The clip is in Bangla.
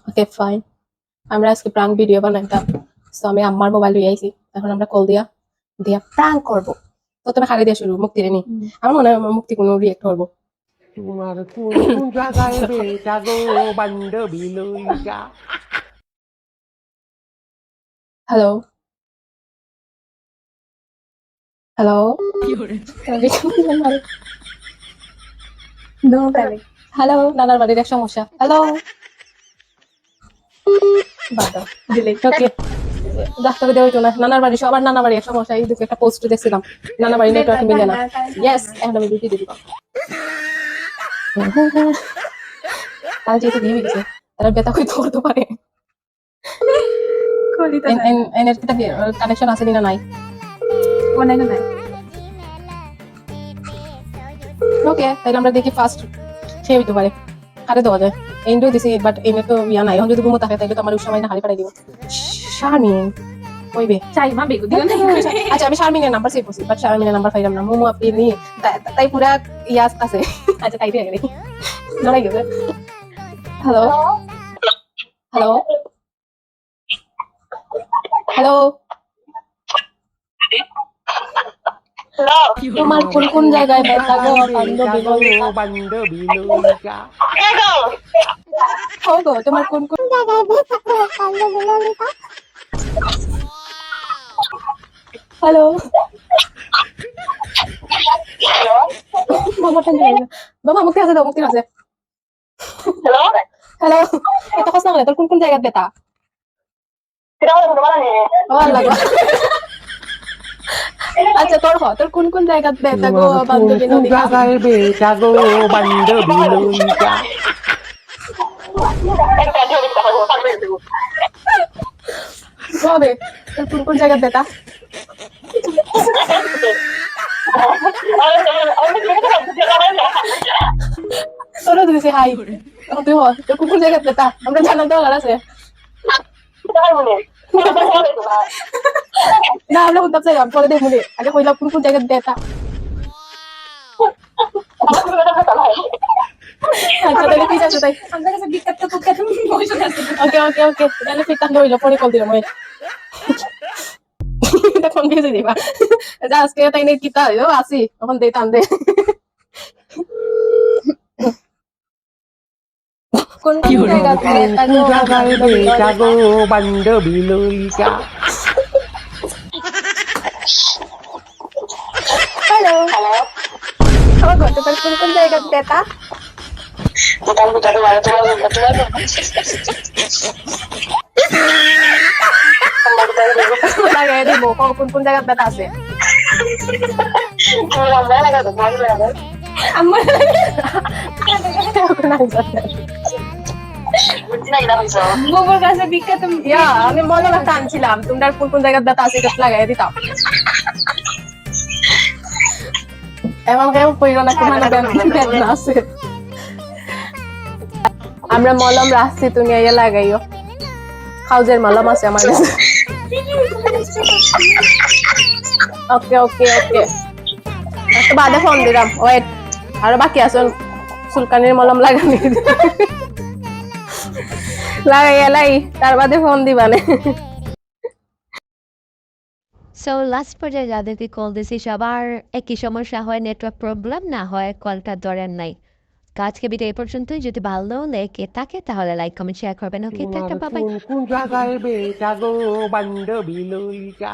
Okay fine. আমরা আজকে প্রাঙ্ক ভিডিও বানাইতাম। সো আমি আম্মার মোবাইল লই আইছি। এখন আমরা কল দিয়া দিয়া প্রাঙ্ক করব। প্রথমে খালি দিয়ে শুরু, মুক্তি রে নি। আমার মনে হয় মুক্তি কোনো রিয়েক্ট করব। তোমার কোন কোন জায়গায় বেটা গো বান্ধবী লইয়া। Hello hello no panic. Hello, নানার বাড়ির এক সমস্যা। হ্যালো বাদা ডিলিট। ওকে। ডাক্তার দেওয়া হইতো না। নানার বাড়ি, সবার নানা বাড়ি এক সমস্যা। এই দুটো একটা পোস্ট দেখছিলাম, নানা বাড়ি নেটওয়ার্ক মিলে না। ইয়েস, এখন আমি ডিউটি দিয়ে দিব। তারা যেহেতু বিয়ে হয়ে গেছে, তারা বেতা হইতে করতে পারে। কলি তো নাই। এনের একটা কানেকশন আছে কিনা নাই। মনে নাই। ওকে, তাহলে আমরা দেখি ফার্স্ট সে হইতে পারে। হারে দেওয়া যায়। এন্ডও দিছি, বাট এনে তো ইয়া নাই। এখন যদি ঘুমো থাকে তাহলে তো আমার ওই সময় না হারে পাঠাই দিব। শারমিন কইবে। চাই মা বেগু দিও না। আচ্ছা, আমি শারমিনের নাম্বার সেভ করছি, বাট শারমিনের নাম্বার পাইলাম না। মোমো আপনি নিয়ে তাই পুরা ইয়াস আছে। আচ্ছা, তাই দিয়ে গেলে লড়াই গেছে। হ্যালো হ্যালো হ্যালো, তোমার কোন কোন জায়গায় ব্যথা গো বান্ধবী ললিতা? বান্ধবী লইয়া। ও গো, তোমার কোন কোন জায়গায় ব্যথা গো বান্ধবী ললিতা? হ্যালো মামাটা নিয়ে এলো। বাবা মুক্তি আছে, দাও মুক্তি আছে। হ্যালো, এত কষ্ট করে তোর কোন কোন জায়গায় ব্যথা? ও আল্লাহ গো। আচ্ছা, তোর কোন কোন জায়গায় ব্যথা গো তোমার কোন বান্ধবী কোন ললিতা? জায়গায় বেটা গো বান্ধবী লইয়া। হবে, তোর কোন কোন জায়গায় ব্যথা? তোরও দিয়েছি হাই। এখন তুই বল, তোর কোন কোন জায়গায় ব্যথা? আমরা জানার দরকার আছে। না, আমরা শুনতে চাইলাম, পরে দেখবো রে। আগে কইলাম কোন কোন জায়গায় ব্যথা। আচ্ছা, তাহলে ঠিক আছে তাই। আমাদের কাছে বিখ্যাত কুখ্যাত মহিষা আছে। ওকে ওকে ওকে, তাহলে ফিরতাম হইলো, পরে কল দিলাম। এটা কনফিউজ হয়ে যাবা। যা আজকে তাই নেই কিতা হইলো আসি, তখন দেই টান দে। কোন কোন জায়গায় ব্যথা কোন গো জায়গায় বান্ধবী বেটা গো ললিতা? বান্ধবী লইয়া। হ্যালো, আমার ঘরটা তোর কোন কোন জায়গায় ব্যথা? লাগাই দিব, কোন কোন জায়গায় ব্যথা আছে? আমার গোবর কাছে বিখ্যাত। ইয়া, আমি মনে রাখতে আনছিলাম, তোমরা কোন কোন জায়গায় ব্যথা আছে এটা লাগাই দিতাম। এমন কেউ কইরো না তোমার ব্যথা আছে। আমরা মলম রাখছি, তুমি আইয়া লাগাইও। খাউজের মলম আছে আমার কাছে। ওকে ওকে ওকে, একটু বাদে ফোন দিলাম। ওয়েট, আরো বাকি আছে চুলকানির মলম লাগানি। লাগাই এলাই, তার বাদে ফোন দিবানে। সো লাস্ট পর্যায়ে যাদেরকে কল দিয়েছি সবার একই সমস্যা, হয় নেটওয়ার্ক প্রবলেম, না হয় কলটা ধরেন নাই। আজকে ভিডিও এই পর্যন্তই। যদি ভালো লেগে থাকে তাহলে লাইক কমেন্ট শেয়ার করবেন। ওকে, তোমার টাটা, বাই বাই। কোন কোন জায়গায় বেটা গো বান্ধবী লইয়া।